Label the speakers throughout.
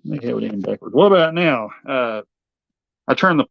Speaker 1: Let me have it in backwards. What about now? I turn the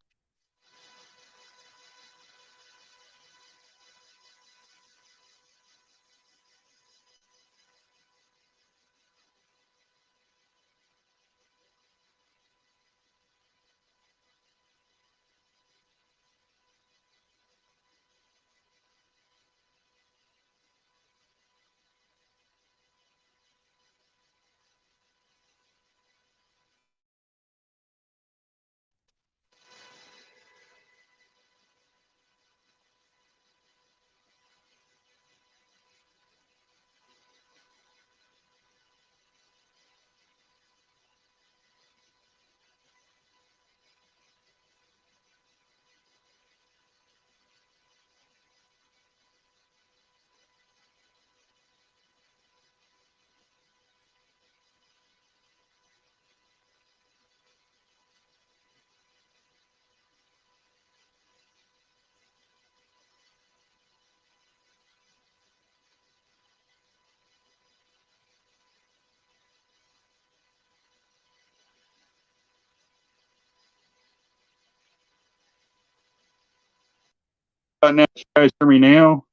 Speaker 1: now, you guys hear me now?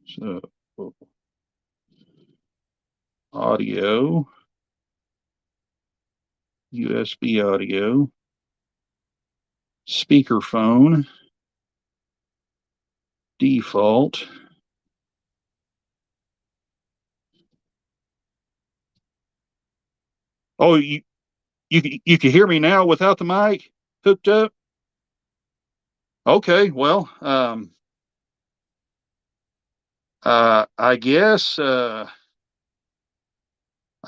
Speaker 1: So audio, USB audio, speakerphone, default. Oh, you can hear me now without the mic hooked up? Okay, well, I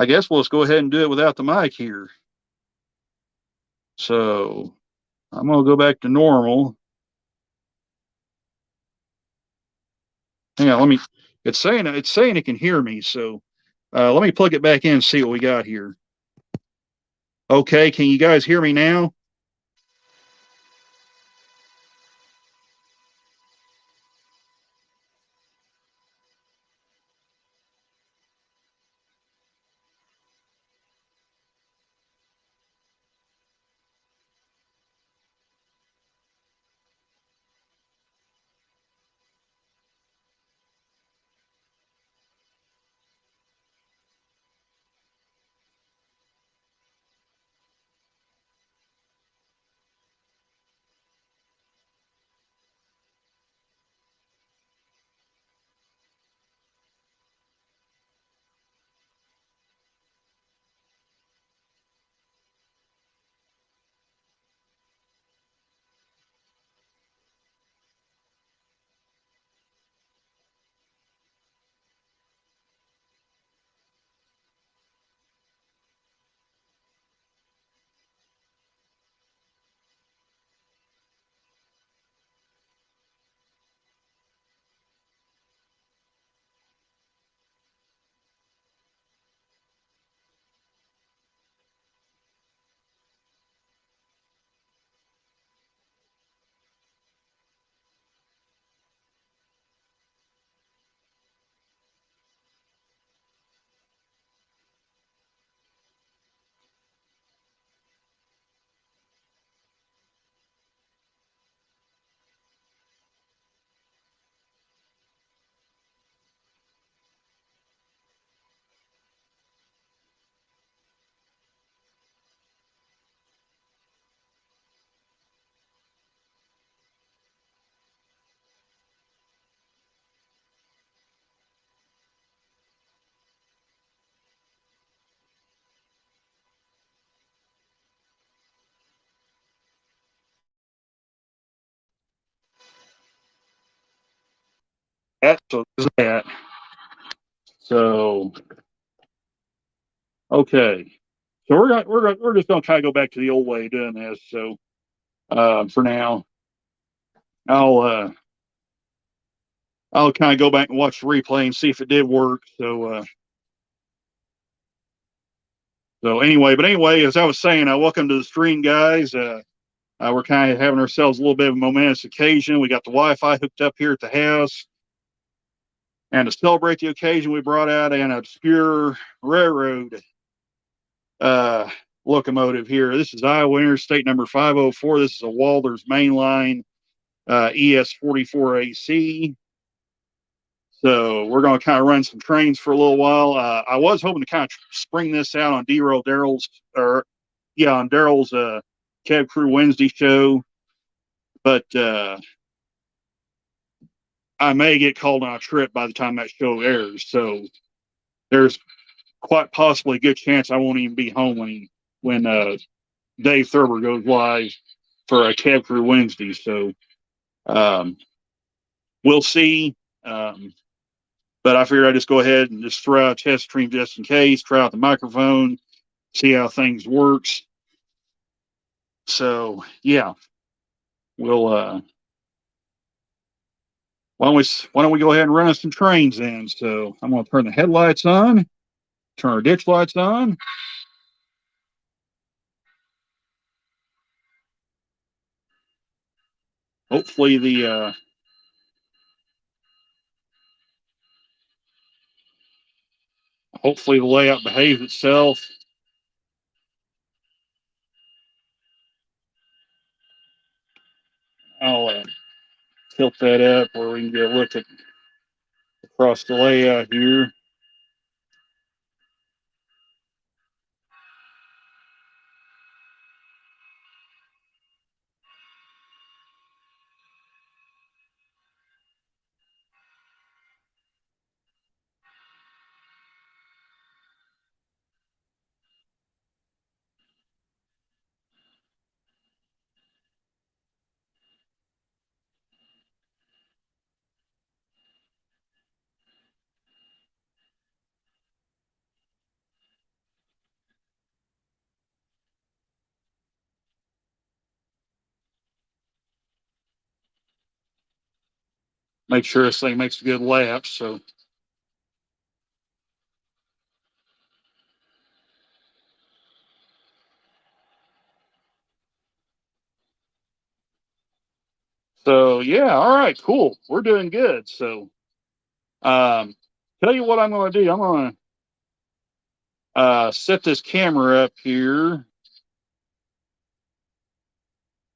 Speaker 1: guess we'll just go ahead and do it without the mic here. So I'm gonna go back to normal. Hang on, let me. It's saying it can hear me. So let me plug it back in and see what we got here. Okay, can you guys hear me now? That's that. So okay, so we're just gonna kind of go back to the old way of doing this. So for now, I'll uh, I'll kind of go back and watch the replay and see if it did work. So anyway, as I was saying, welcome to the stream, guys. We're kind of having ourselves a little bit of a momentous occasion. We got the Wi-Fi hooked up here at the house. And to celebrate the occasion, we brought out an obscure railroad uh, locomotive here. This is Iowa Interstate number 504. This is a Walters mainline ES44AC. So we're going to kind of run some trains for a little while. I was hoping to kind of spring this out on Daryl's Cab Crew Wednesday show, but I may get called on a trip by the time that show airs. So there's quite possibly a good chance I won't even be home when Dave Thurber goes live for a Cab Crew Wednesday. So we'll see. But I figured I'd just go ahead and just throw out a test stream just in case, try out the microphone, see how things works. So yeah, we'll why don't we go ahead and run us some trains in? So I'm going to turn the headlights on, turn our ditch lights on. Hopefully the layout behaves itself. I'll tilt that up where we can get a look at across the layout here. Make sure this thing makes a good lap. So yeah, all right, cool. We're doing good. So tell you what I'm going to do. I'm going to set this camera up here.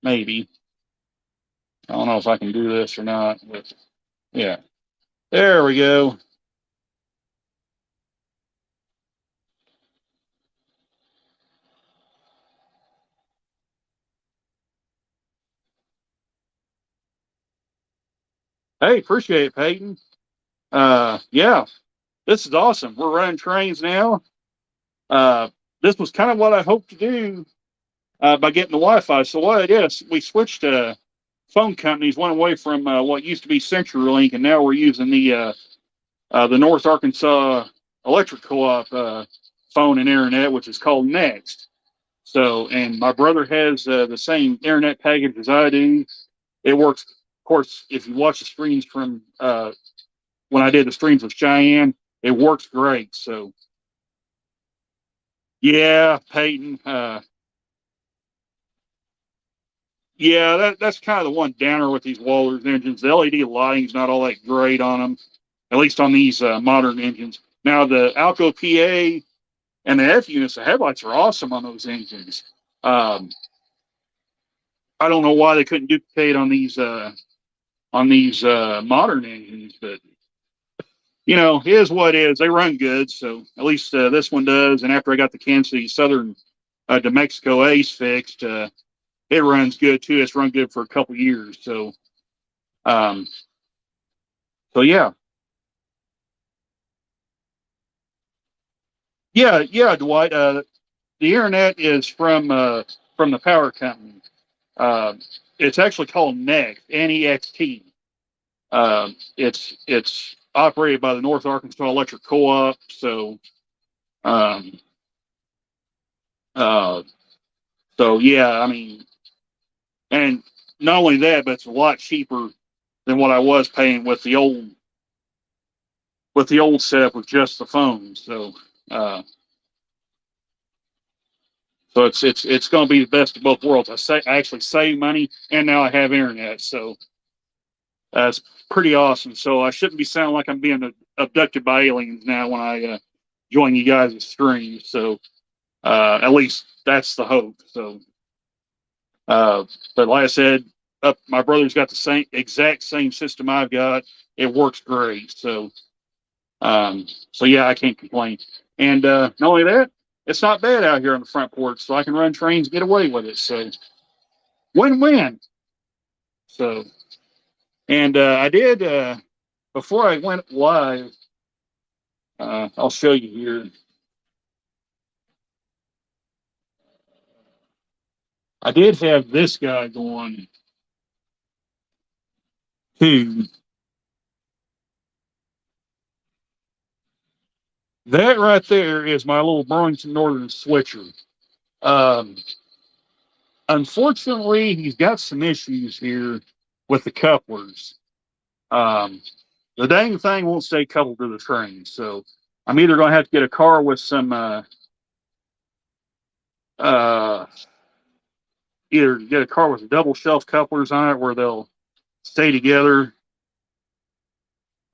Speaker 1: Maybe. I don't know if I can do this or not, but yeah. There we go. Hey, appreciate it, Peyton. Yeah, this is awesome. We're running trains now. This was kind of what I hoped to do by getting the Wi-Fi. So what it is, we switched phone companies, went away from what used to be CenturyLink, and now we're using the North Arkansas Electric Co-op phone and internet, which is called Next. So, and my brother has the same internet package as I do. It works, of course, if you watch the streams from when I did the streams with Cheyenne, it works great. So, yeah, Peyton. Yeah, that's kind of the one downer with these Walters engines. The LED lighting's not all that great on them, at least on these modern engines. Now, the Alco PA and the F units, the headlights are awesome on those engines. I don't know why they couldn't duplicate on these modern engines, but you know, it is what it is. They run good, so at least this one does. And after I got the Kansas City Southern to Mexico Ace fixed, it runs good too. It's run good for a couple years. So, um, yeah, yeah, Dwight. The internet is from the power company. Uh, it's actually called Next, Next. It's operated by the North Arkansas Electric Co-op. So, um, uh, yeah, I mean, and not only that, but it's a lot cheaper than what I was paying with the old setup with just the phone. So, So it's going to be the best of both worlds. I actually save money, and now I have internet, so that's pretty awesome. So I shouldn't be sounding like I'm being abducted by aliens now when I join you guys' stream. So at least that's the hope. So, but like I said, my brother's got the exact same system I've got. It works great. So yeah, I can't complain. And not only that, it's not bad out here on the front porch, so I can run trains and get away with it. So win-win. So, and I did before I went live. I'll show you here. I did have this guy going too. That right there is my little Burlington Northern switcher. Um, Unfortunately, he's got some issues here with the couplers. Um, the dang thing won't stay coupled to the train, so I'm either going to have to get a car with some uh, either get a car with double shelf couplers on it where they'll stay together,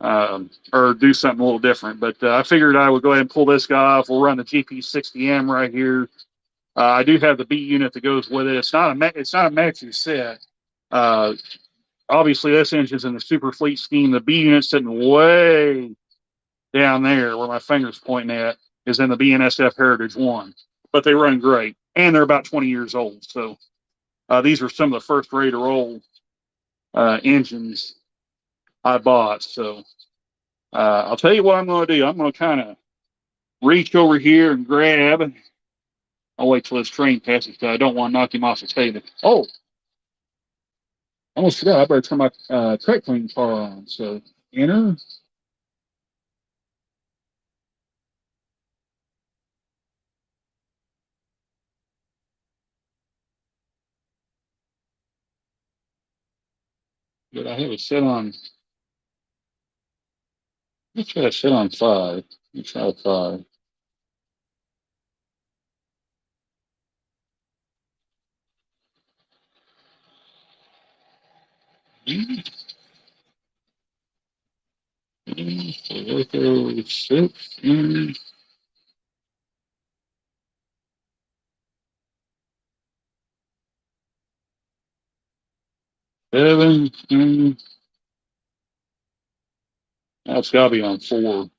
Speaker 1: or do something a little different. But I figured I would go ahead and pull this guy off. We'll run the GP60M right here. I do have the B unit that goes with it. It's not a matching set. Uh, Obviously, this engine's in the super fleet scheme. The B unit sitting way down there where my finger's pointing at is in the BNSF Heritage 1. But they run great. And they're about 20 years old. So these are some of the first ready to roll engines I bought. So I'll tell you what I'm going to do. I'm going to kind of reach over here and grab. I'll wait till this train passes because I don't want to knock him off the table. Oh, almost forgot. I better turn my track cleaning car on. So enter. But I have it set on. Let's try to set on 5. Let's try 5. So 6. 7. That's got to be on 4.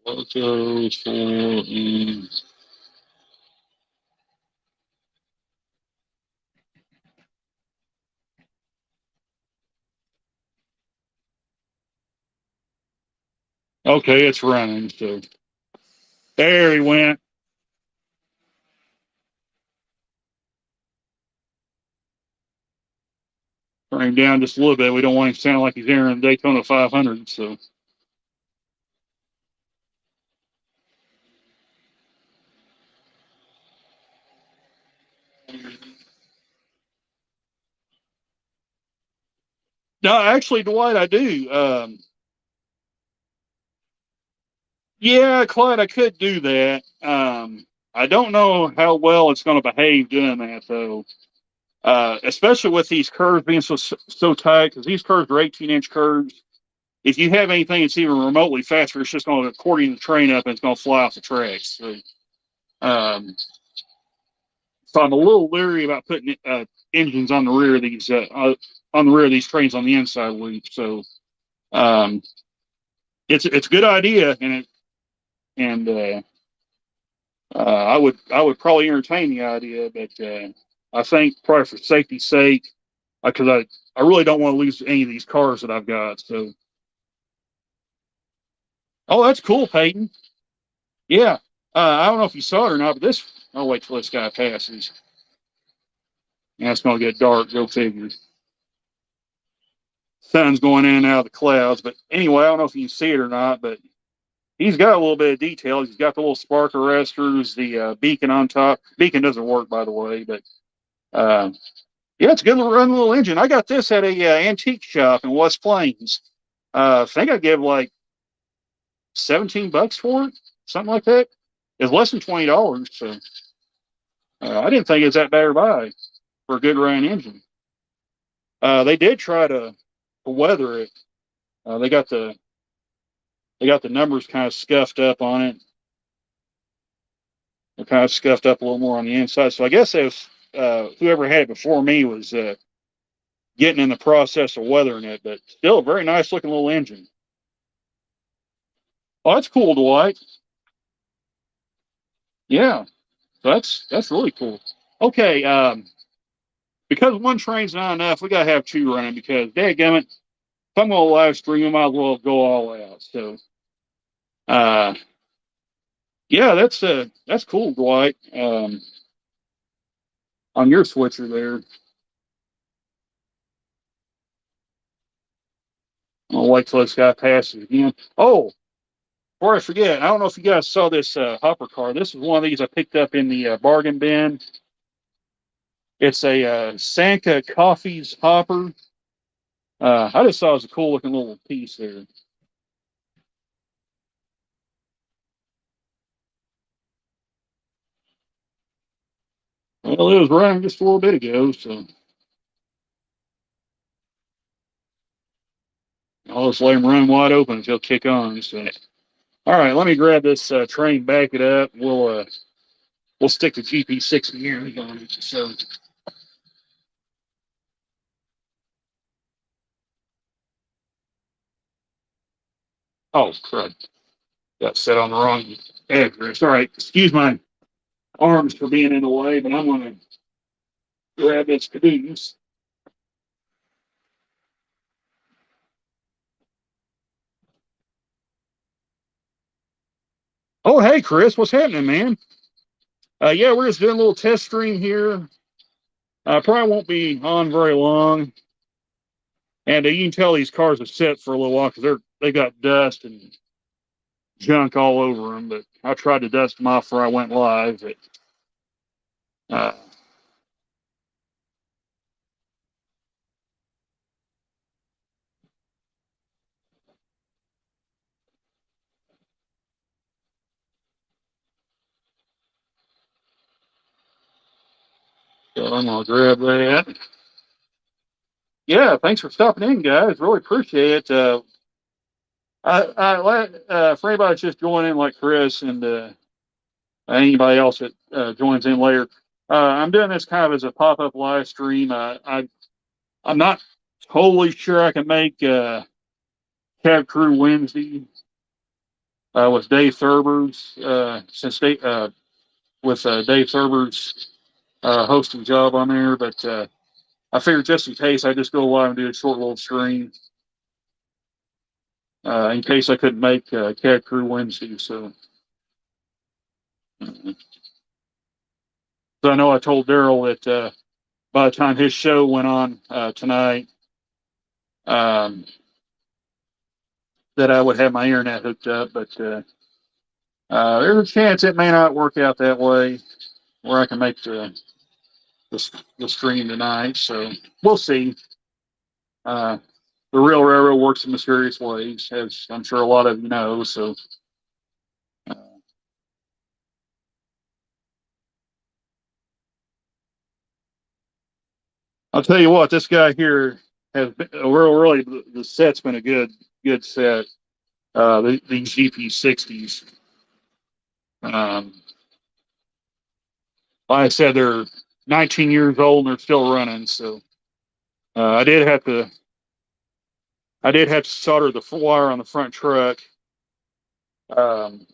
Speaker 1: Loco 4 and okay, it's running. So there he went. Turn him down just a little bit. We don't want him to sound like he's entering Daytona 500. So no, actually, Dwight, I do. Yeah, Clyde, I could do that. I don't know how well it's going to behave doing that though. Especially with these curves being so tight, because these curves are 18-inch curves. If you have anything that's even remotely faster, it's just going to accordion the train up and it's going to fly off the tracks. Um, so I'm a little leery about putting engines on the rear of these trains on the inside loop. So um, it's a good idea, and I would probably entertain the idea, but I think probably for safety's sake, because I really don't want to lose any of these cars that I've got. So oh, that's cool, Peyton. Yeah, I don't know if you saw it or not, but this. I'll wait till this guy passes. Yeah, it's going to get dark. Go figure. Sun's going in and out of the clouds. But anyway, I don't know if you can see it or not, but he's got a little bit of detail. He's got the little spark arresters, the beacon on top. Beacon doesn't work, by the way, but uh, yeah, it's a good run little engine. I got this at a antique shop in West Plains. I think I gave like $17 for it, something like that. It's less than $20. So I didn't think it was that bad to buy for a good running engine. They did try to weather it. They got the numbers kind of scuffed up on it. They're kind of scuffed up a little more on the inside. So I guess it was whoever had it before me was getting in the process of weathering it, but still a very nice looking little engine. Oh, that's cool, Dwight. Yeah, so that's really cool. Okay, because one train's not enough, we gotta have two running because dadgummit, if I'm gonna live stream, I might as well go all out. So uh yeah, that's cool, Dwight. On your switcher there. I'll wait till this guy passes again. Oh, before I forget, I don't know if you guys saw this hopper car. This is one of these I picked up in the bargain bin. It's a Sanka Coffee's hopper. I just thought it was a cool looking little piece there. Well, it was running just a little bit ago, so I'll just let him run wide open until kick on. So, all right, let me grab this train, back it up. We'll stick the GP6 gears on it. So, oh crud, got set on the wrong address. All right, excuse my arms for being in the way, but I'm gonna grab its caboose. Oh, hey, Chris, what's happening, man? Yeah, we're just doing a little test stream here. Probably won't be on very long. And you can tell these cars have set for a little while because they got dust and junk all over them. But I tried to dust them off before I went live. But, uh, so I'm gonna grab that. Yeah, thanks for stopping in, guys. Really appreciate it. For anybody that's just joining, like Chris and anybody else that joins in later, I'm doing this kind of as a pop-up live stream. I'm not totally sure I can make Cab Crew Wednesday with Dave Thurber's since with Dave Thurber's hosting job on there, but I figured just in case I just go live and do a short little stream in case I couldn't make Cab Crew Wednesday. So I know I told Daryl that by the time his show went on tonight, um, that I would have my internet hooked up, but there's a chance it may not work out that way where I can make the stream tonight. So we'll see. Uh, the real railroad works in mysterious ways, as I'm sure a lot of you know. So uh, I'll tell you what, this guy here has been really the set's been a good set. These GP60s. Um, like I said, they're 19 years old and they're still running. So I did have to solder the wire on the front truck. Um,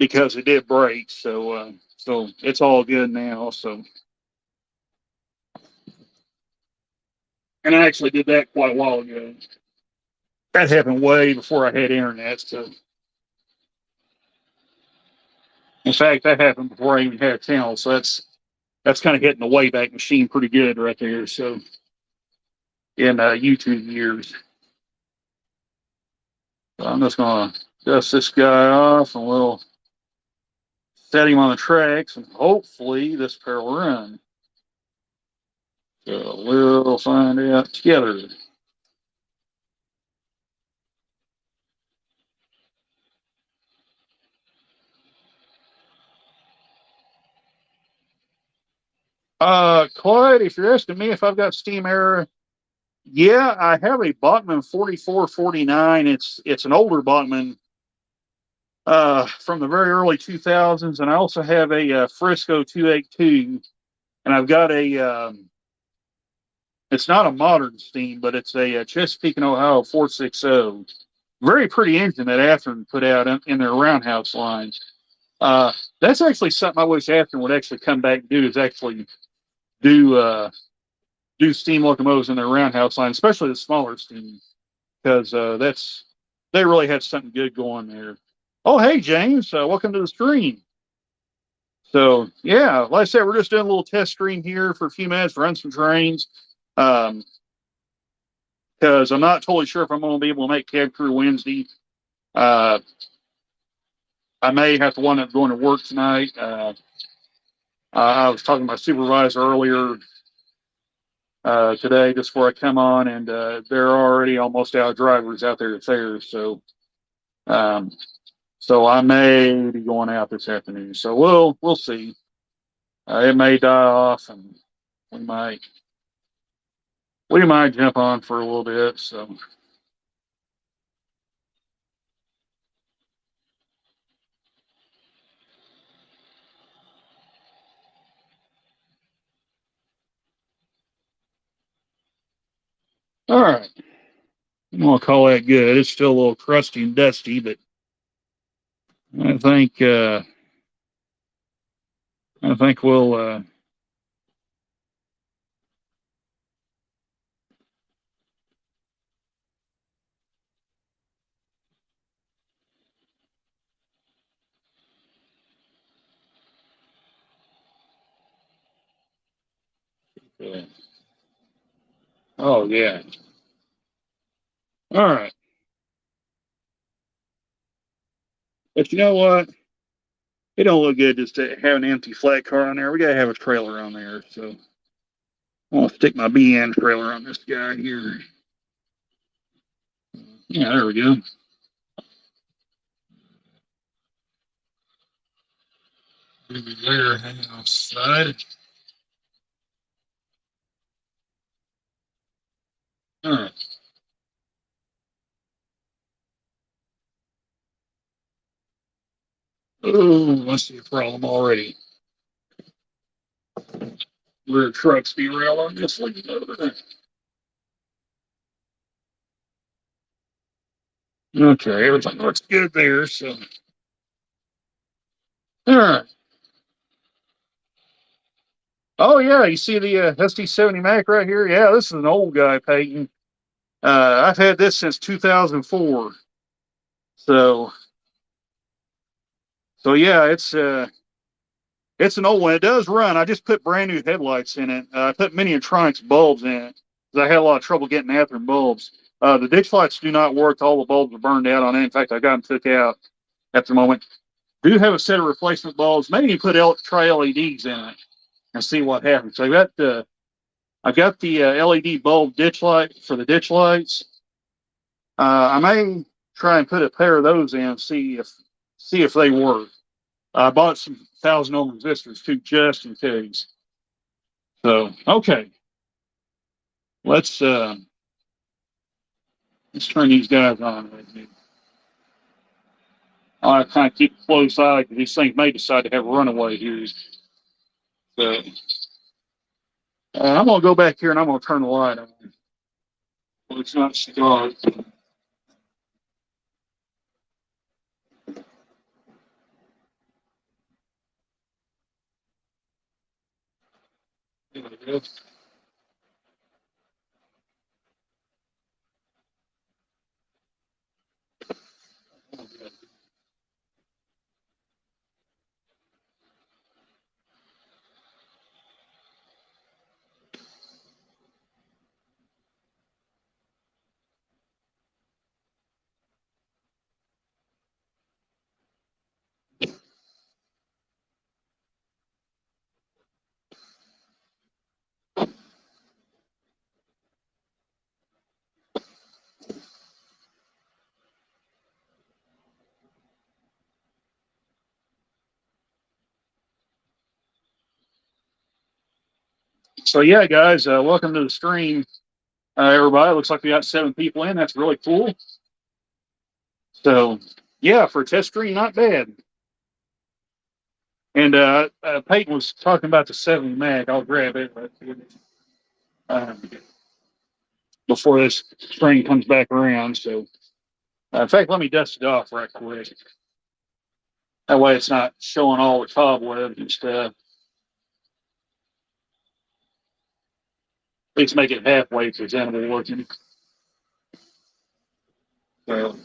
Speaker 1: because it did break. So it's all good now. So, and I actually did that quite a while ago. That happened way before I had internet. So, in fact, that happened before I even had a channel. So that's kind of hitting the Wayback Machine pretty good right there. So, in YouTube years, so I'm just gonna dust this guy off and we'll set him on the tracks and hopefully this pair will run. So we'll find out together. Clyde, if you're asking me if I've got steam error, yeah, I have a Bachmann 4449. It's an older Bachmann from the very early 2000s, and I also have a Frisco 282, and I've got a it's not a modern steam, but it's a Chesapeake and Ohio 460. Very pretty engine that Athearn put out in their roundhouse lines. That's actually something I wish Athearn would actually come back and do, is actually do do steam locomotives in their roundhouse line, especially the smaller steam, because that's they really had something good going there. Oh, hey James, welcome to the stream. So yeah, like I said, we're just doing a little test stream here for a few minutes, run some trains. Um, because I'm not totally sure if I'm going to be able to make cab crew Wednesday. Uh, I may have to wind up going to work tonight. I was talking to my supervisor earlier today, just before I come on, and they're already almost out of drivers out there at theirs. Um, so I may be going out this afternoon. So we'll see. It may die off, and we might jump on for a little bit. So. All right. I'm gonna call that good. It's still a little crusty and dusty, but I think we'll yeah. Oh yeah. All right. But you know what? It don't look good just to have an empty flat car on there. We gotta have a trailer on there. So I'm gonna stick my BN trailer on this guy here. Yeah, there we go. Maybe there, hanging outside. All right. Oh, I see a problem already. Rear trucks derail on this one. Okay, everything looks good there. So, all right. Oh yeah, you see the SD70 Mac right here? Yeah, this is an old guy painting. I've had this since 2004. So yeah, it's an old one. It does run. I just put brand new headlights in it. I put Miniatronics bulbs in it because I had a lot of trouble getting after bulbs. The ditch lights do not work. All the bulbs are burned out on it. In fact, I got them took out at the moment. Do have a set of replacement bulbs. Maybe you put try LEDs in it and see what happens. So I've got the LED bulb ditch light for the ditch lights. I may try and put a pair of those in, see if they work. I bought some 1,000 ohm resistors too, just in case. So okay, let's uh, let's turn these guys on. I kind of keep a close eye because these things may decide to have a runaway here. So I'm gonna go back here and I'm gonna turn the light on. Well, it's not start. There we go. So yeah, guys, welcome to the stream, everybody. Looks like we got 7 people in. That's really cool. So yeah, for a test stream, not bad. And Peyton was talking about the 70 Mac. I'll grab it before this stream comes back around. So in fact, let me dust it off right quick. That way, it's not showing all the cobwebs and stuff. At least make it halfway presentable looking. So.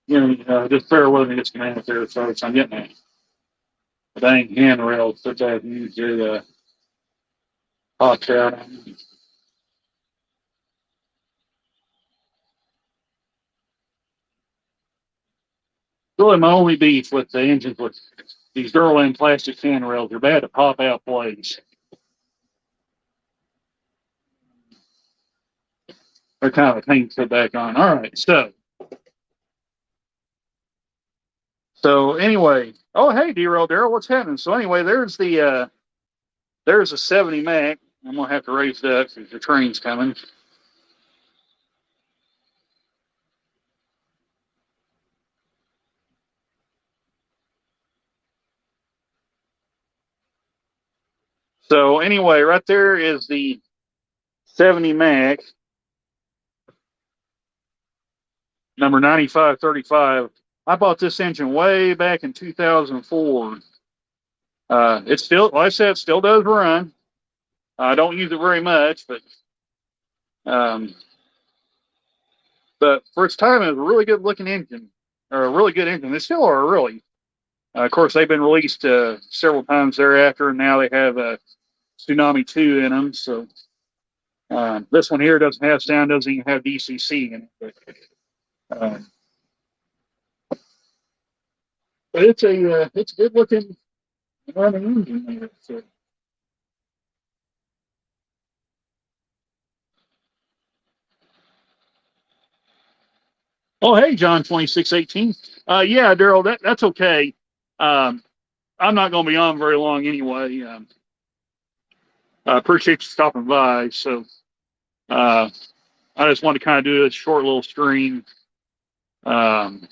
Speaker 1: Just bear with me. It's going to have there, folks. I'm getting a dang handrail such I have used the hot shot. Really, my only beef with the engines with these Durlan plastic handrails. They're bad to pop out blades. They're kind of a pain to put back on. All right, so anyway, oh hey, Daryl, what's happening? So anyway, there's a 70 Mac. I'm gonna have to raise it up because the train's coming. So anyway, right there is the 70 Mac, number 9535. I bought this engine way back in 2004. It still, like I said, still does run. I don't use it very much, um, but for its time, it was a really good looking engine, or a really good engine. They still are really. Of course, they've been released several times thereafter, and now they have a Tsunami 2 in them. So this one here doesn't have sound, doesn't even have DCC in it. But it's good looking running engine there. So. Oh, hey, John 2618. Yeah, Daryl, that's okay. Um, I'm not going to be on very long anyway. I appreciate you stopping by. So I just wanted to kind of do a short little stream um,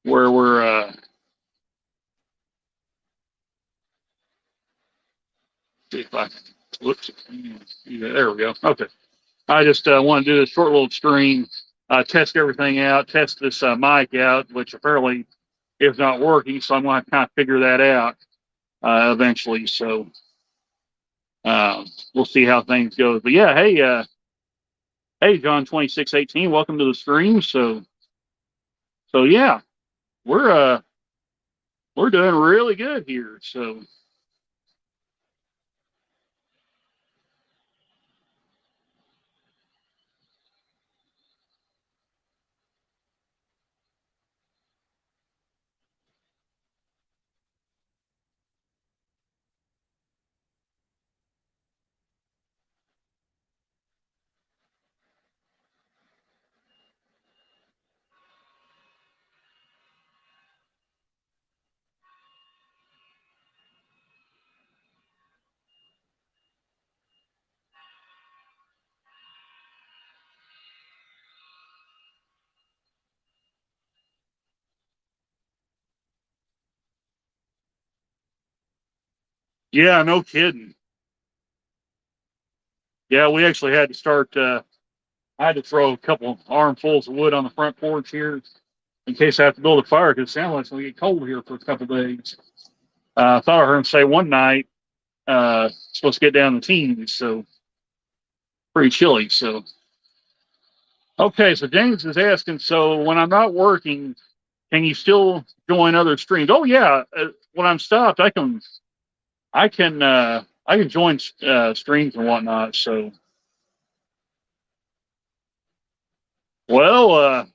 Speaker 1: where we're. See if I can. Whoops. There we go. Okay. I just want to do a short little stream, test everything out, test this mic out, which apparently is not working. So I'm going to kind of figure that out eventually. So we'll see how things go. But yeah, hey, John 2618, welcome to the stream. So yeah, we're doing really good here. So yeah, no kidding. Yeah, we actually had to start. I had to throw a couple armfuls of wood on the front porch here in case I have to build a fire because it sounds like it's going to get cold here for a couple of days. I thought I heard him say one night supposed to get down in the teens, so pretty chilly. So Okay, so James is asking, so when I'm not working, can you still join other streams? Oh yeah, when I'm stopped, I can join streams and whatnot. So well,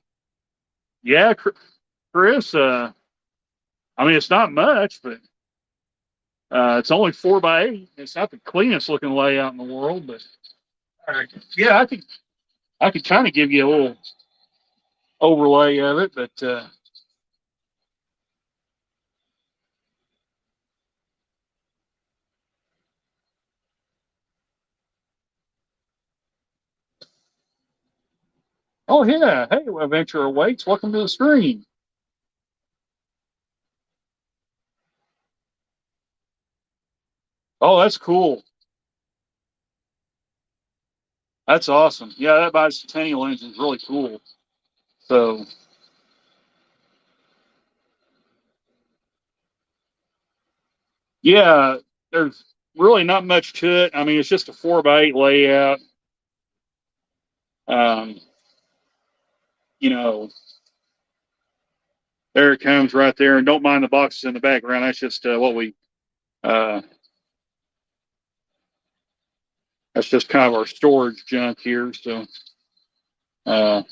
Speaker 1: yeah, Chris. I mean, it's not much, but it's only 4x8. It's not the cleanest looking layout in the world, but yeah, I could kind of give you a little overlay of it, but oh yeah, hey, Adventure Awaits. Welcome to the stream. Oh, that's cool. That's awesome. Yeah, that bicentennial engine is really cool. So yeah, there's really not much to it. I mean, it's just a 4x8 layout. Um, you know, there it comes right there, and don't mind the boxes in the background. That's just what we. Uh, that's just kind of our storage junk here. So uh,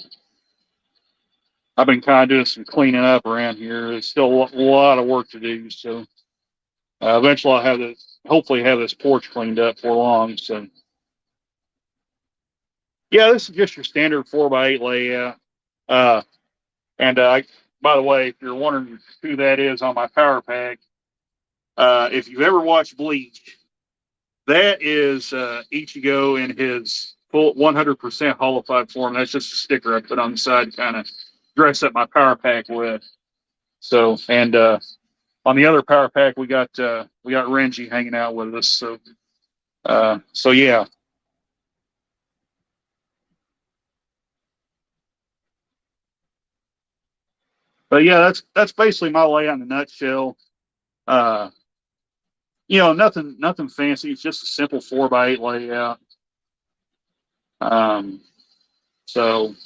Speaker 1: I've been kind of doing some cleaning up around here. There's still a lot of work to do. So eventually, I'll have this. Hopefully, have this porch cleaned up for long. So yeah, this is just your standard 4x8 layout. Uh, and by the way, if you're wondering who that is on my power pack, if you've ever watched Bleach, that is Ichigo in his full 100% holified form. That's just a sticker I put on the side to kind of dress up my power pack with. So, and on the other power pack, we got Renji hanging out with us. So, so yeah. But yeah, that's basically my layout in a nutshell. Uh, nothing fancy. It's just a simple 4x8 layout. Um, so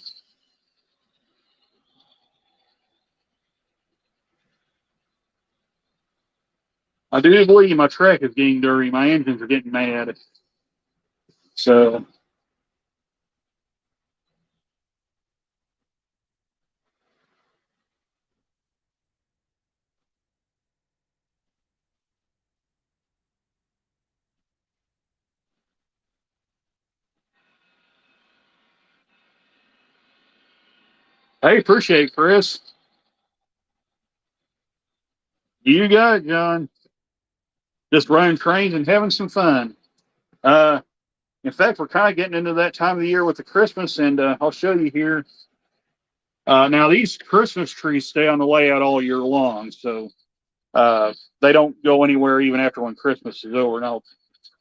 Speaker 1: I do believe my track is getting dirty. My engines are getting mad. So hey, appreciate it, Chris. You got it, John. Just running trains and having some fun. Uh, in fact, we're kind of getting into that time of the year with the Christmas, and I'll show you here. Now these Christmas trees stay on the layout all year long, so they don't go anywhere even after when Christmas is over. Now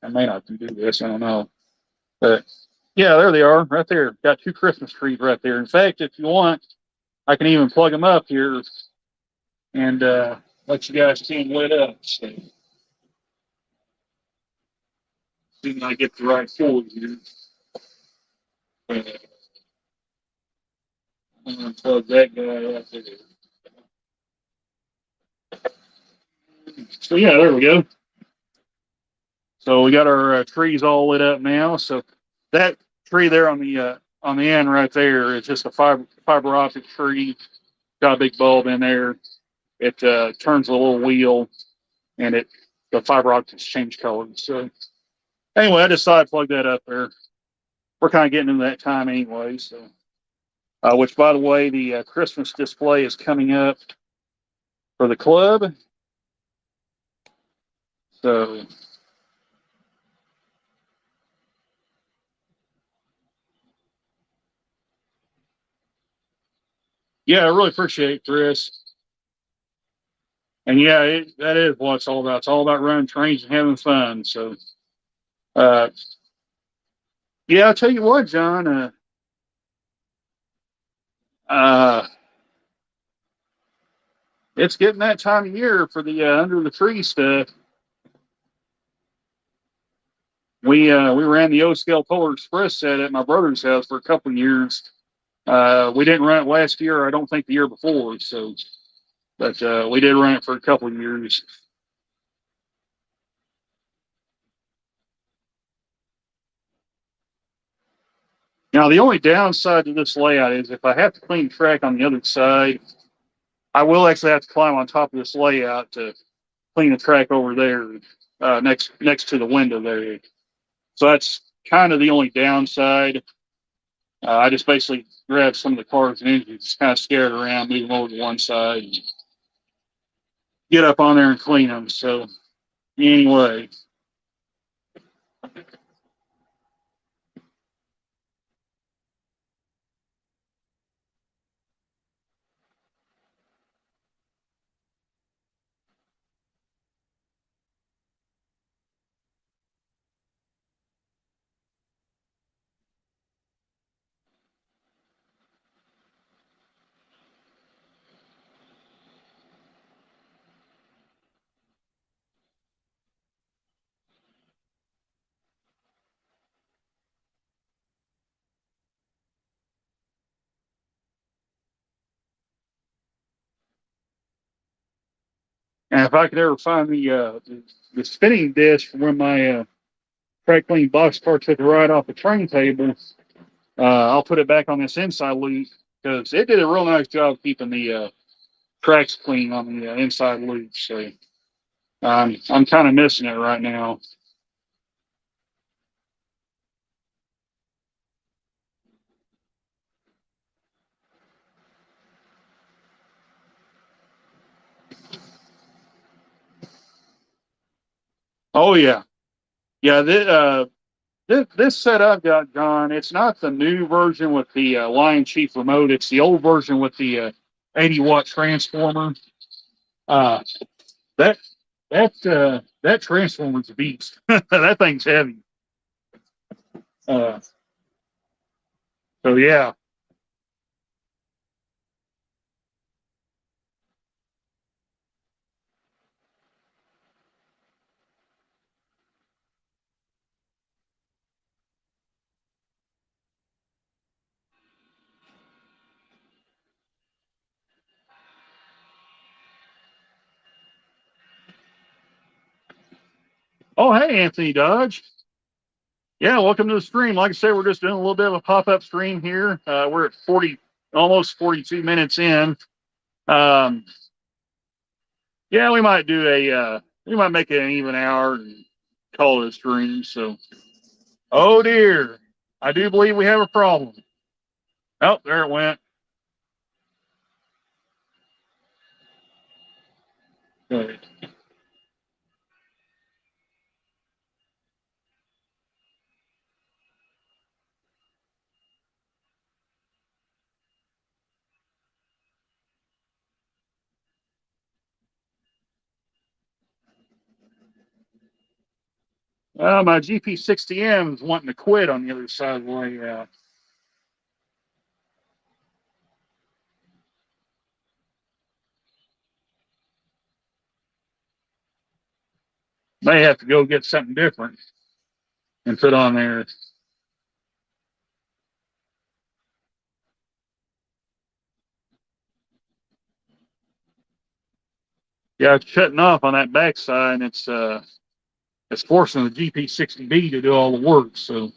Speaker 1: I may not do this. I don't know, but yeah, there they are, right there. Got two Christmas trees right there. In fact, if you want, I can even plug them up here and let you guys see them lit up. So, see when I get the right forward here. Uh, I'm gonna plug that guy up there. So yeah, there we go. So we got our trees all lit up now. So that tree there on the end right there is just a fiber optic tree. Got a big bulb in there. It turns a little wheel, and the fiber optics change colors. So anyway, I decided to plug that up there. We're kind of getting into that time anyway. So which by the way, the Christmas display is coming up for the club. So yeah, I really appreciate it, Chris. And yeah, that is what it's all about. It's all about running trains and having fun. So, uh, yeah, I'll tell you what, John. Uh, it's getting that time of year for the under the tree stuff. We ran the O scale Polar Express set at my brother's house for a couple of years, We didn't run it last year. I don't think the year before. So, but we did run it for a couple of years. Now, the only downside to this layout is if I have to clean track on the other side, I will actually have to climb on top of this layout to clean the track over there, next to the window there. So that's kind of the only downside. I just basically grab some of the cars and engines, just kind of scare it around, move them over to one side, and get up on there and clean them. So anyway, and if I could ever find the spinning disc from when my track clean box car took a ride off the train table, I'll put it back on this inside loop because it did a real nice job keeping the tracks clean on the inside loop. So I'm kind of missing it right now. Oh yeah, yeah. This set I've got, John, it's not the new version with the Lion Chief remote. It's the old version with the 80-watt transformer. Uh, that that transformer's a beast. That thing's heavy. Uh, so yeah. Oh hey, Anthony Dodge. Yeah, welcome to the stream. Like I said, we're just doing a little bit of a pop-up stream here. We're at 40, almost 42 minutes in. Um, yeah, we might make it an even hour and call it a stream. So, oh dear, I do believe we have a problem. Oh, there it went. Okay. My GP60M is wanting to quit on the other side of the layout. May have to go get something different and put on there. Yeah, it's shutting off on that backside, and it's forcing the GP60B to do all the work. So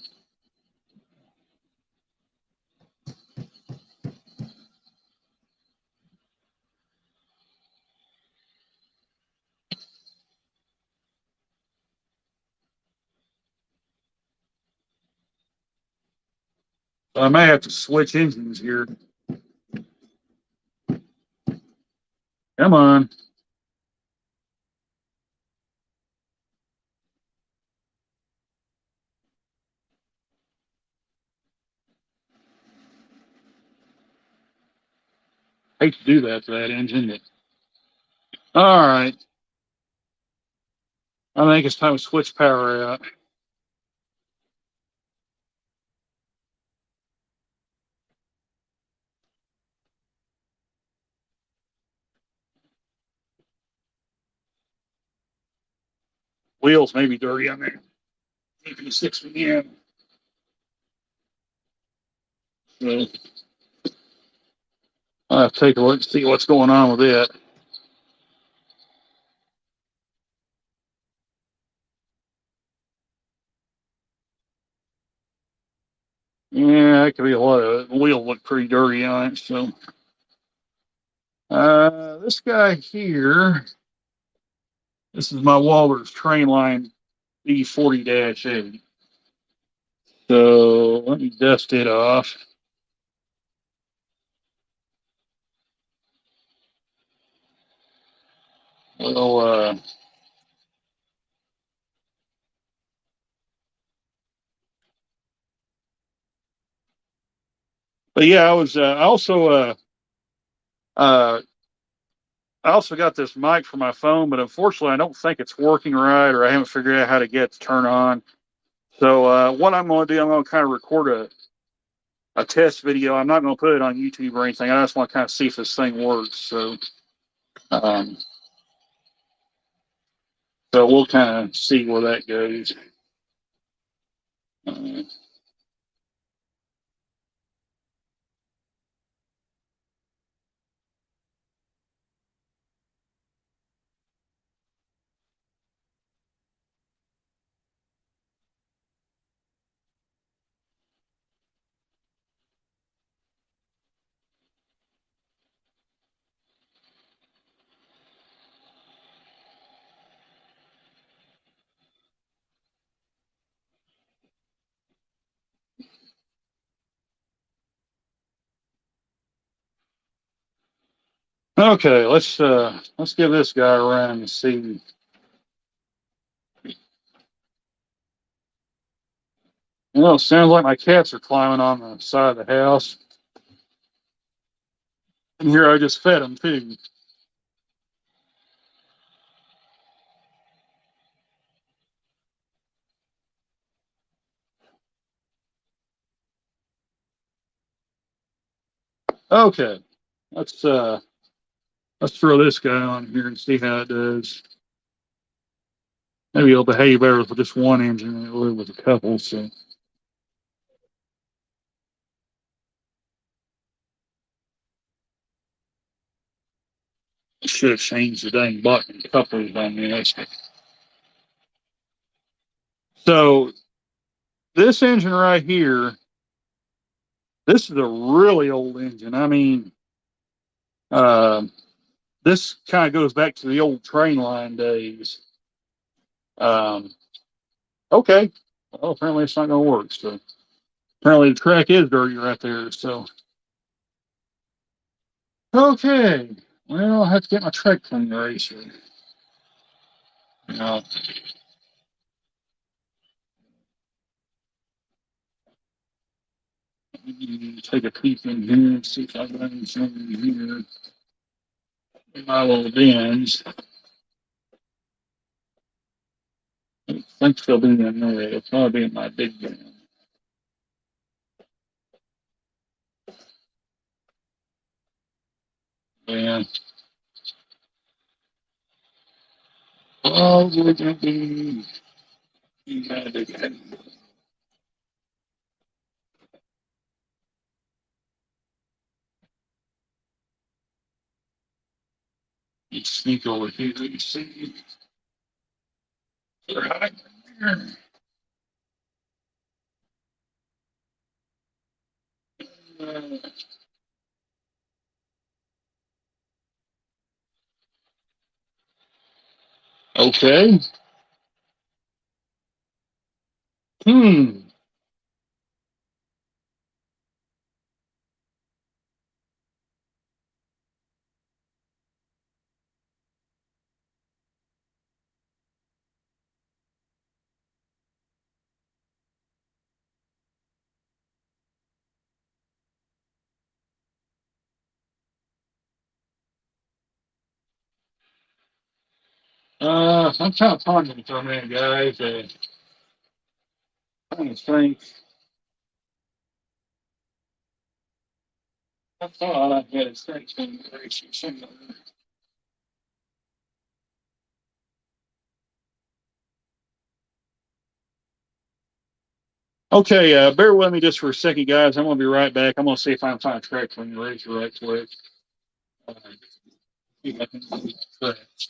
Speaker 1: I may have to switch engines here. Come on. Hate to do that to that engine. But, all right. I think it's time to switch power out. Wheels may be dirty on there. GP60M. So I'll have to take a look and see what's going on with it. Yeah, that could be a lot of it. The wheel look pretty dirty on it. So this guy here, this is my Walters train line B40-8. So let me dust it off. Well, but yeah, uh, I also got this mic for my phone, but unfortunately, I don't think it's working right, or I haven't figured out how to get it to turn on. So what I'm going to do, I'm going to kind of record a test video. I'm not going to put it on YouTube or anything. I just want to kind of see if this thing works. Um, so we'll kind of see where that goes. Uh, okay, let's give this guy a run and see. It sounds like my cats are climbing on the side of the house. And here I just fed them too. Okay, let's uh let's throw this guy on here and see how it does. Maybe it'll behave better with just one engine than it would with a couple. So I should have changed the dang button couplers on this. So this engine right here, this is a really old engine. I mean, uh, this kind of goes back to the old train line days. Um, okay. Well, apparently it's not going to work. So apparently the track is dirty right there. So, okay. Well, I have to get my track clean eraser. Now, take a peek in here and see if I got anything in here. In my little bins. I don't think they'll be in there. It'll probably be in my big bin. Yeah. Oh, we're going to be. You sneak over here. You see. They're hiding there. Uh, okay. Hmm. I'm kind of pondering for a minute, guys. Trying to think. I thought I had a strength ratio somewhere. Okay, bear with me just for a second, guys. I'm going to be right back. I'm going to see if I can find a track clean eraser right quick. See if I can see it correct.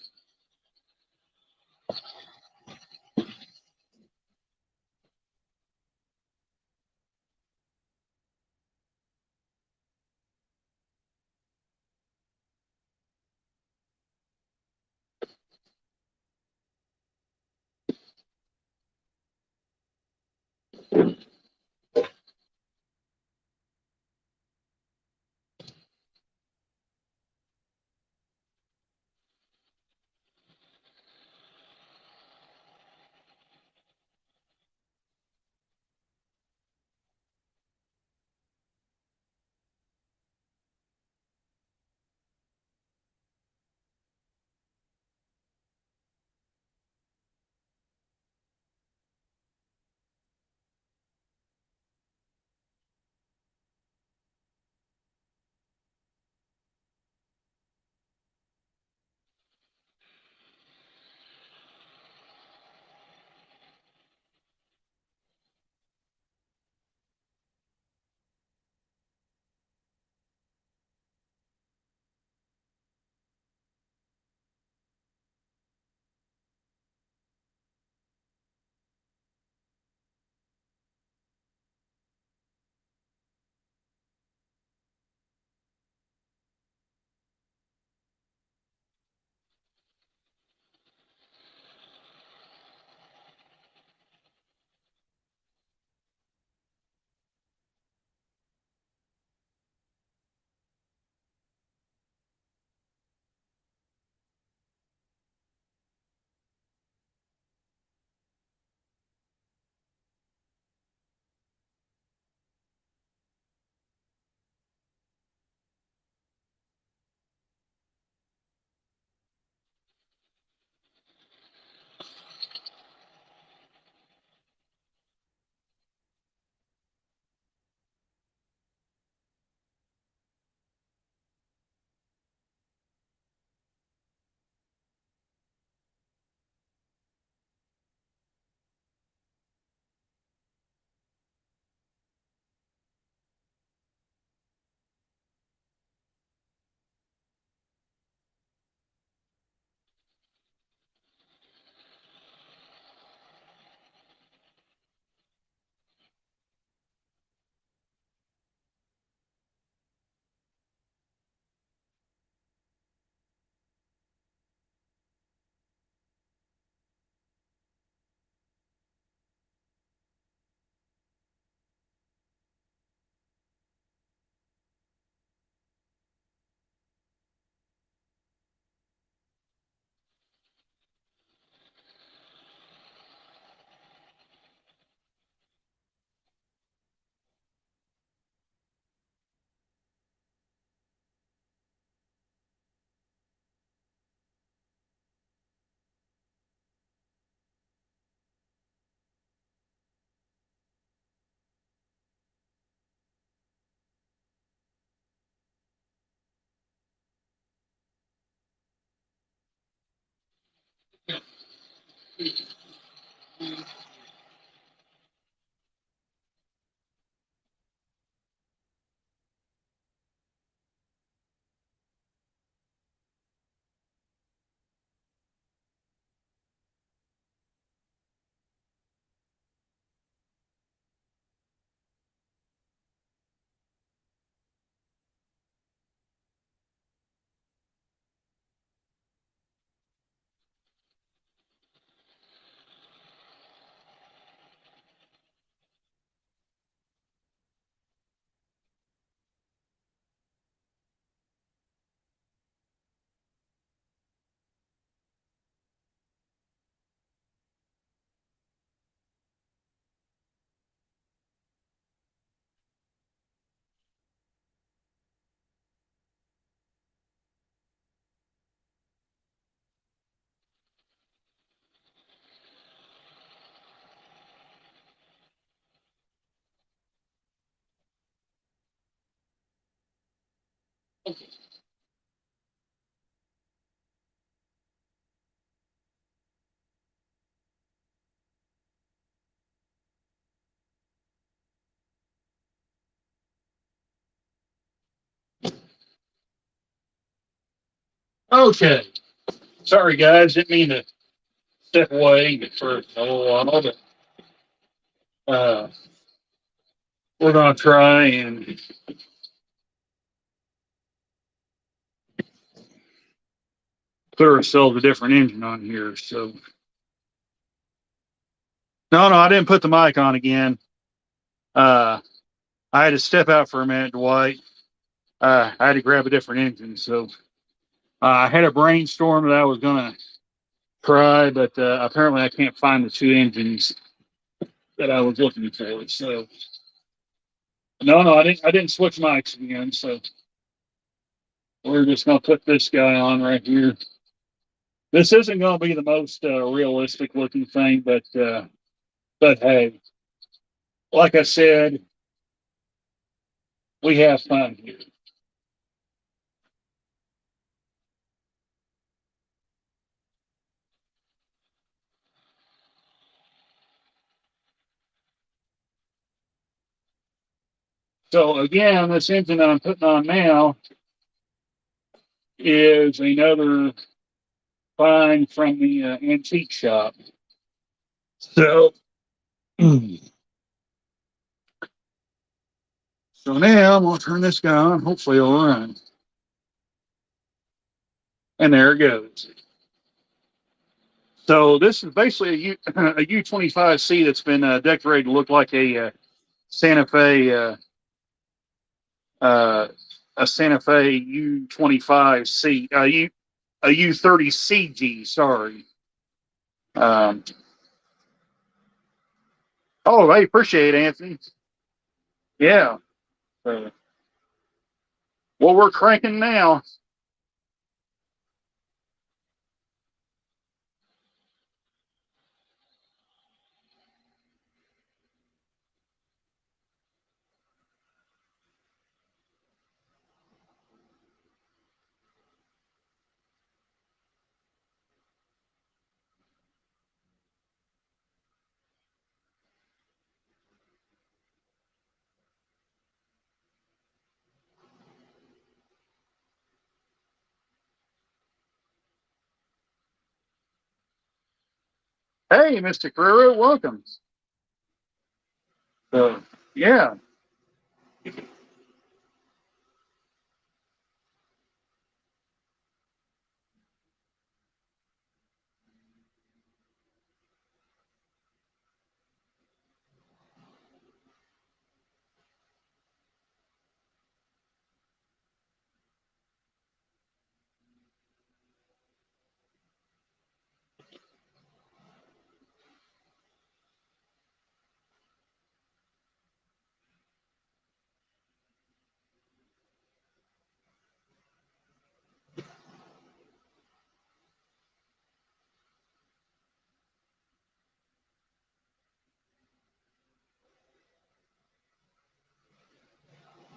Speaker 1: Okay. Sorry, guys. Didn't mean to step away for a little while, but uh, we're going to try and put ourselves a different engine on here. So, no, I didn't put the mic on again. I had to step out for a minute, Dwight. I had to grab a different engine. So, I had a brainstorm that I was going to try, but apparently I can't find the two engines that I was looking for. So, no, I didn't switch mics again. So, we're just going to put this guy on right here. This isn't going to be the most realistic looking thing, but hey, like I said, we have fun here. So again, this engine that I'm putting on now is another find from the antique shop. So, so now I'm going to turn this guy on. Hopefully it'll run. And there it goes. So this is basically a U25C that's been decorated to look like Santa Fe uh, a Santa Fe U25C a U30CG. Sorry. Um, oh, I appreciate it, Anthony. Yeah. Uh, well, we're cranking now. Hey, Mr. Carrero, welcome. So, yeah,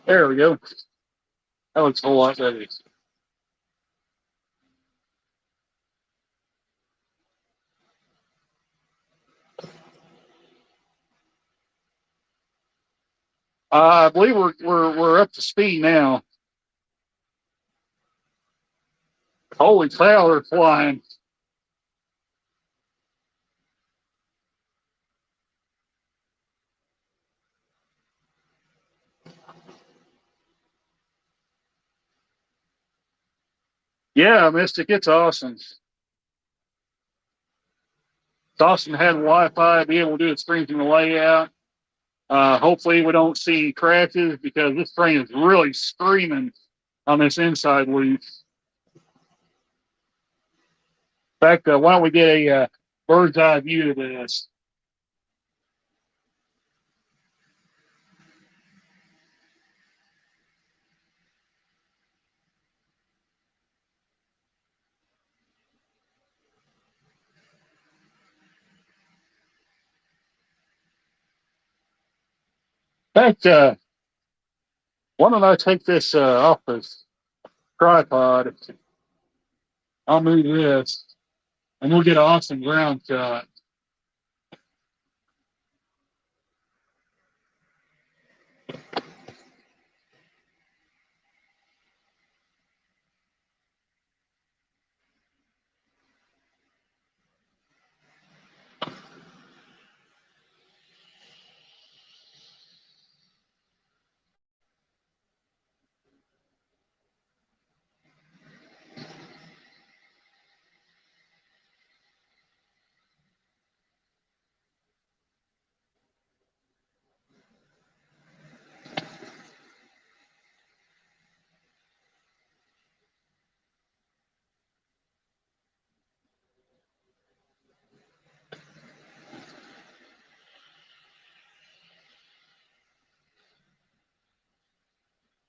Speaker 1: there we go. That looks a whole lot better. I believe we're up to speed now. Holy cow, they're flying. Yeah, Mystic, it's awesome. It's awesome to have Wi-Fi, be able to do it straight from the layout. Hopefully we don't see crashes because this train is really screaming on this inside loop. In fact, why don't we get a bird's eye view of this? In fact, why don't I take this off this tripod? I'll move this, and we'll get an awesome ground shot.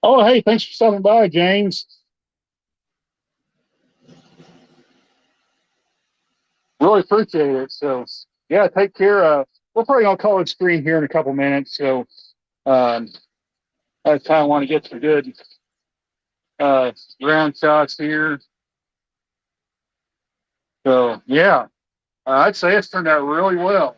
Speaker 1: Oh, hey, thanks for stopping by, James. Really appreciate it. So, yeah, take care. We're probably gonna call it screen here in a couple minutes. So, um, I kind of want to get some good uh, ground shots here. So, yeah, I'd say it's turned out really well.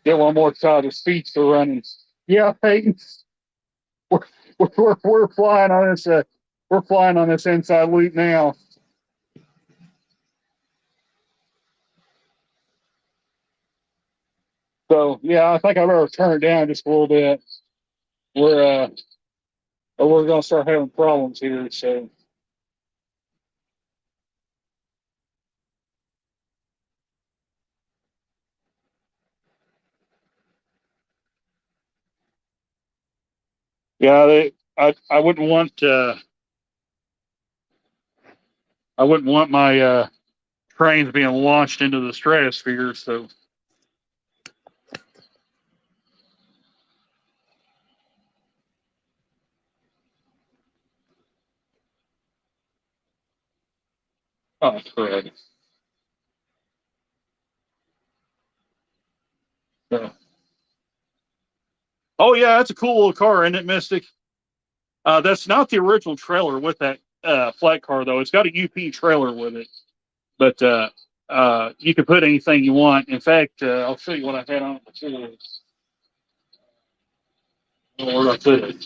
Speaker 1: Get one more shot of speech for running. Yeah, Peyton, we're, we're flying on this. We're flying on this inside loop now. So, yeah, I think I better turn it down just a little bit. We're we're gonna start having problems here. So, yeah, I wouldn't want I wouldn't want my trains being launched into the stratosphere. So, oh, crud. So, oh yeah, that's a cool little car, isn't it, Mystic? That's not the original trailer with that flat car though. It's got a UP trailer with it, but you can put anything you want. In fact, I'll show you what I had on it before. Where I put it.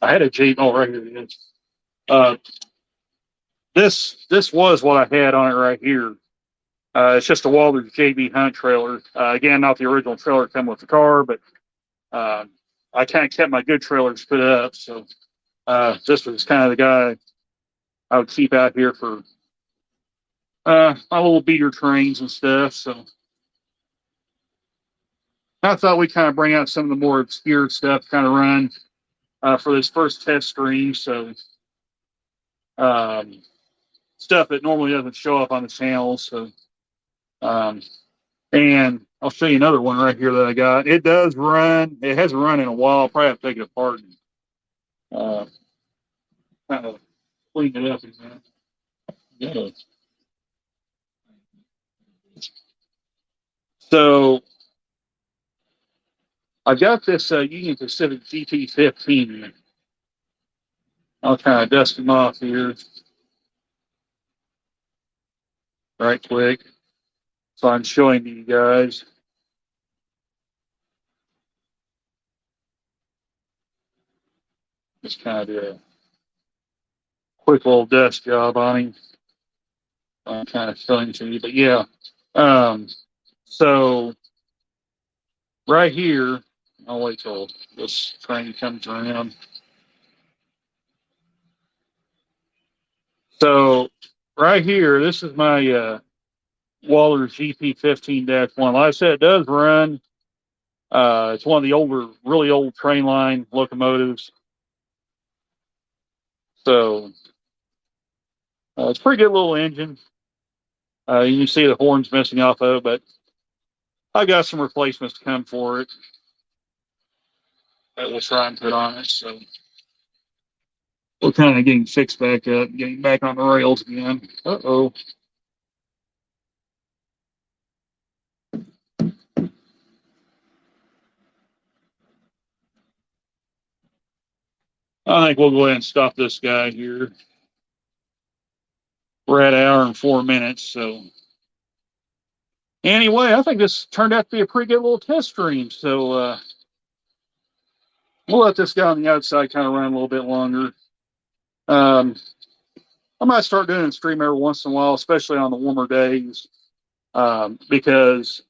Speaker 1: I had a Jeep. Oh, right here it is. Uh, this was what I had on it right here. It's just a Walters JB Hunt trailer. Again, not the original trailer come with the car, but uh, I kind of kept my good trailers put up. So this was kind of the guy I would keep out here for my little beater trains and stuff. So I thought we'd kind of bring out some of the more obscure stuff, kind of run for this first test stream. So um, stuff that normally doesn't show up on the channel. So um, and I'll show you another one right here that I got. It does run. It hasn't run in a while. I'll probably have to take it apart and uh, kind of clean it up again. Yeah. So I've got this Union Pacific GT15. I'll kind of dust them off here right quick. So I'm showing you guys. Just kind of do a quick little dust job on him. I'm kind of showing it to you, but yeah. Um, so right here, I'll wait till this train comes around. So right here, this is my Walters GP15-1. Like I said, it does run. It's one of the older, really old train line locomotives. So it's a pretty good little engine. You can see the horns missing off of it, but I got some replacements to come for it that we'll try and put on it. So we're kind of getting fixed back up, getting back on the rails again. Uh-oh. I think we'll go ahead and stop this guy here. We're at an hour and 4 minutes. So anyway, I think this turned out to be a pretty good little test stream. So we'll let this guy on the outside kind of run a little bit longer. Um, I might start doing a stream every once in a while, especially on the warmer days, because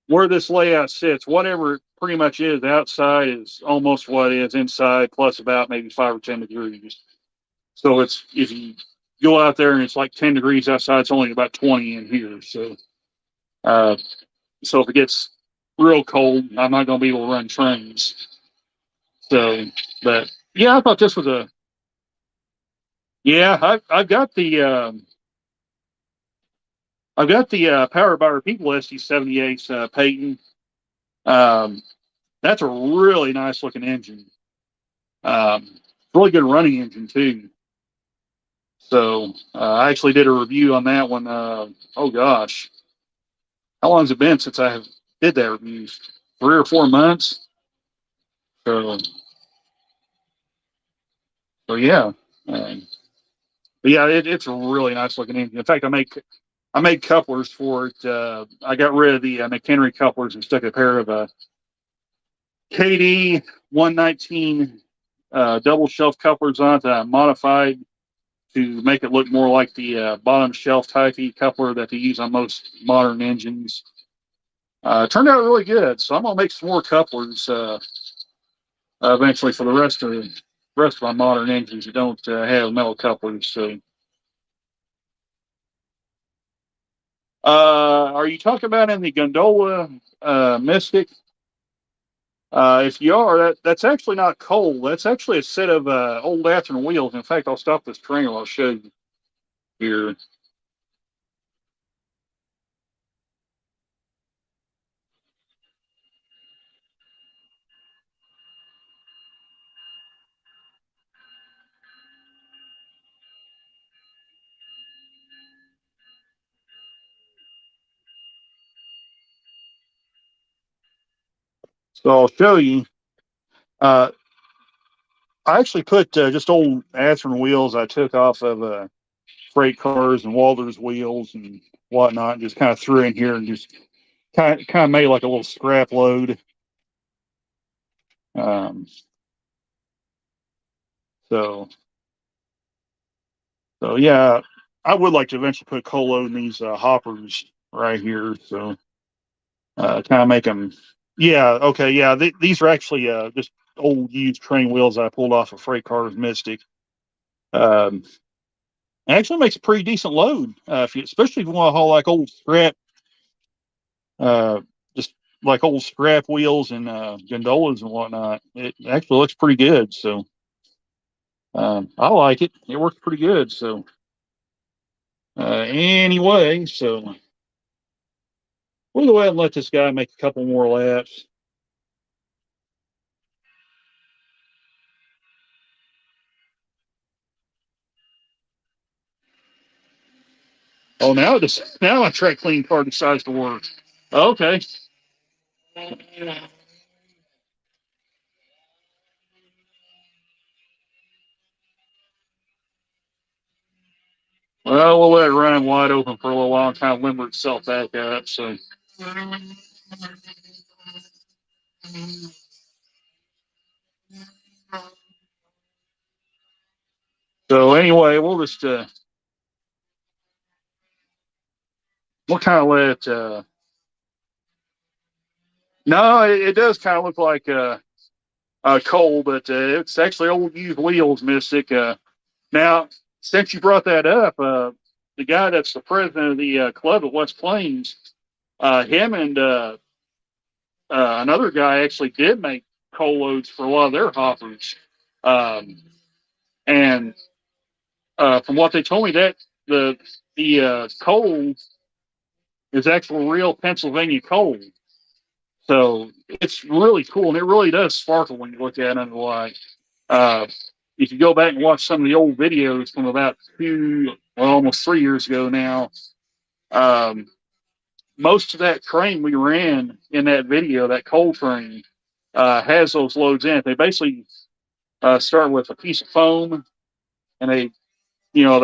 Speaker 1: where this layout sits, whatever it pretty much is outside is almost what is inside, plus about maybe 5 or 10 degrees. So it's if you go out there and it's like 10 degrees outside, it's only about 20 in here. Uh, so if it gets real cold, I'm not going to be able to run trains. So, but yeah, I thought this was a yeah. I've got the powered by our people SD78 Peyton. Um, that's a really nice looking engine. Really good running engine too. So I actually did a review on that one. Oh gosh, how long has it been since I did that review? 3 or 4 months. So yeah, um, but yeah, it's a really nice looking engine. In fact, I made couplers for it. I got rid of the McHenry couplers and stuck a pair of KD 119 double shelf couplers on it that I modified to make it look more like the bottom shelf type E coupler that they use on most modern engines. Turned out really good, so I'm gonna make some more couplers eventually for the rest of my modern engines that don't have metal couplers. So, are you talking about in the gondola Mystic? If you are, that's actually not coal. That's actually a set of old Atherton wheels. In fact, I'll stop this train and I'll show you here. So I'll show you. Uh, I actually put just old Atherton wheels I took off of freight cars and Walters wheels and whatnot, and just kind of threw in here and just kind of made like a little scrap load. Um, so yeah, I would like to eventually put coal load in these hoppers right here. So kind of make them. Yeah. Okay. Yeah. These are actually just old used train wheels I pulled off of freight cars Mystic. Um, it actually makes a pretty decent load, especially if you want to haul like old scrap, uh, just like old scrap wheels and gondolas and whatnot. It actually looks pretty good. So I like it. It works pretty good. So anyway, so we'll go ahead and let this guy make a couple more laps. Oh, now my track clean car decides to work. Okay. Well, we'll let it run wide open for a little while and kind of limber itself back up. So anyway, we'll kind of let no, it does kind of look like coal, but it's actually old used wheels, Mystic. Now, since you brought that up, the guy that's the president of the club at West Plains, him and another guy actually did make coal loads for a lot of their hoppers. Um, and from what they told me, that the coal is actual real Pennsylvania coal. So it's really cool, and it really does sparkle when you look at it under the light. Uh, if you go back and watch some of the old videos from about almost 3 years ago now, um, most of that train we ran in that video, that coal train, has those loads in it. They basically start with a piece of foam, and they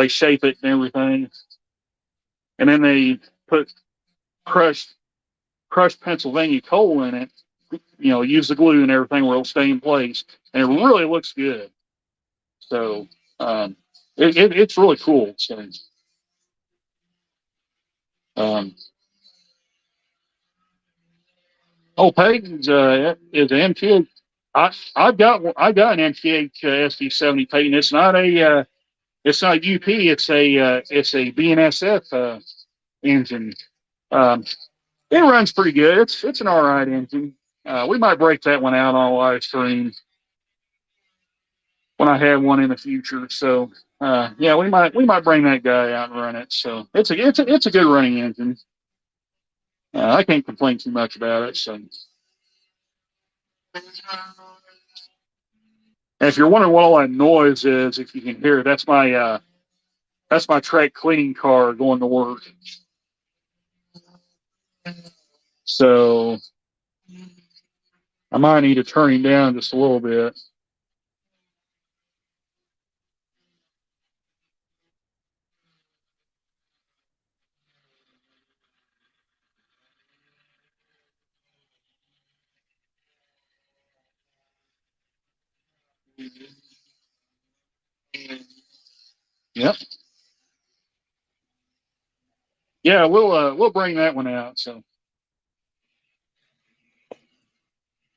Speaker 1: shape it and everything, and then they put crushed Pennsylvania coal in it. Use the glue and everything where it'll stay in place, and it really looks good. So Um, it's really cool. So, um, oh, Peyton's is an MTH. I got an MTH SD70 Peyton. It's not UP. It's a BNSF engine. Um, it runs pretty good. It's an all right engine. We might break that one out on a live stream when I have one in the future. So yeah, we might bring that guy out and run it. So it's a good running engine. I can't complain too much about it. So, and if you're wondering what all that noise is, if you can hear it, that's my track cleaning car going to work. So I might need to turn him down just a little bit. Yep. Yeah, we'll bring that one out. So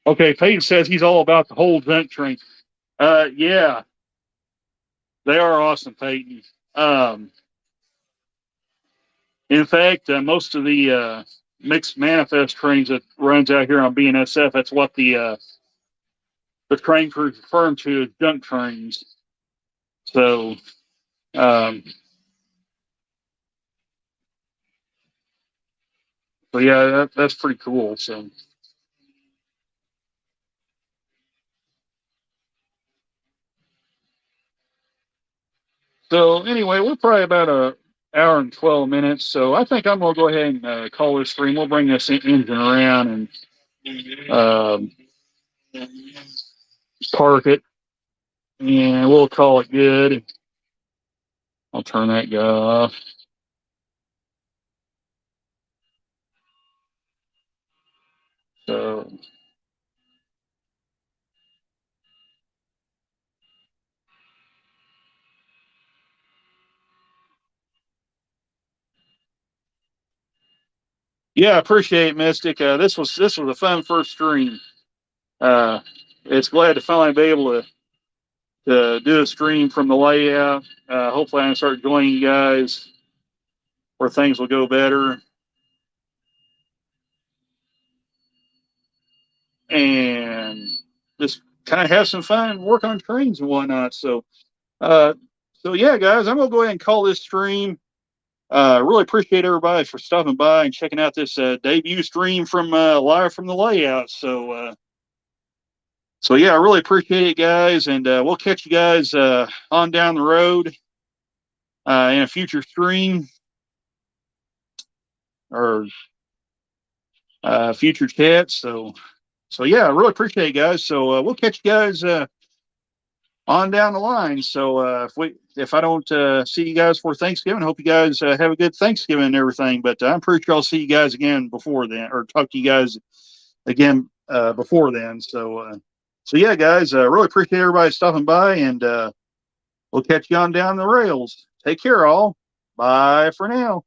Speaker 1: okay, Peyton says he's all about the whole junk train. Yeah, they are awesome, Peyton. Um, in fact, most of the mixed manifest trains that runs out here on BNSF, that's what the train crews refer to as junk trains. So um, so yeah, that's pretty cool. So anyway, we're probably about a hour and 12 minutes. So I think I'm gonna go ahead and call this stream. We'll bring this engine around and park it, and we'll call it good. I'll turn that guy off. So yeah, I appreciate it, Mystic. This was a fun first stream. Uh, it's glad to finally be able to do a stream from the layout. Hopefully, I can start joining you guys where things will go better and just kind of have some fun, work on trains and whatnot. Uh, so yeah, guys, I'm gonna go ahead and call this stream. Really appreciate everybody for stopping by and checking out this debut stream from live from the layout. So yeah, I really appreciate it, guys, and we'll catch you guys on down the road in a future stream or future chats. So yeah, I really appreciate it, guys. So we'll catch you guys on down the line. So if I don't see you guys for Thanksgiving, hope you guys have a good Thanksgiving and everything. But I'm pretty sure I'll see you guys again before then, or talk to you guys again before then. So yeah, guys, really appreciate everybody stopping by, and we'll catch you on down the rails. Take care, all. Bye for now.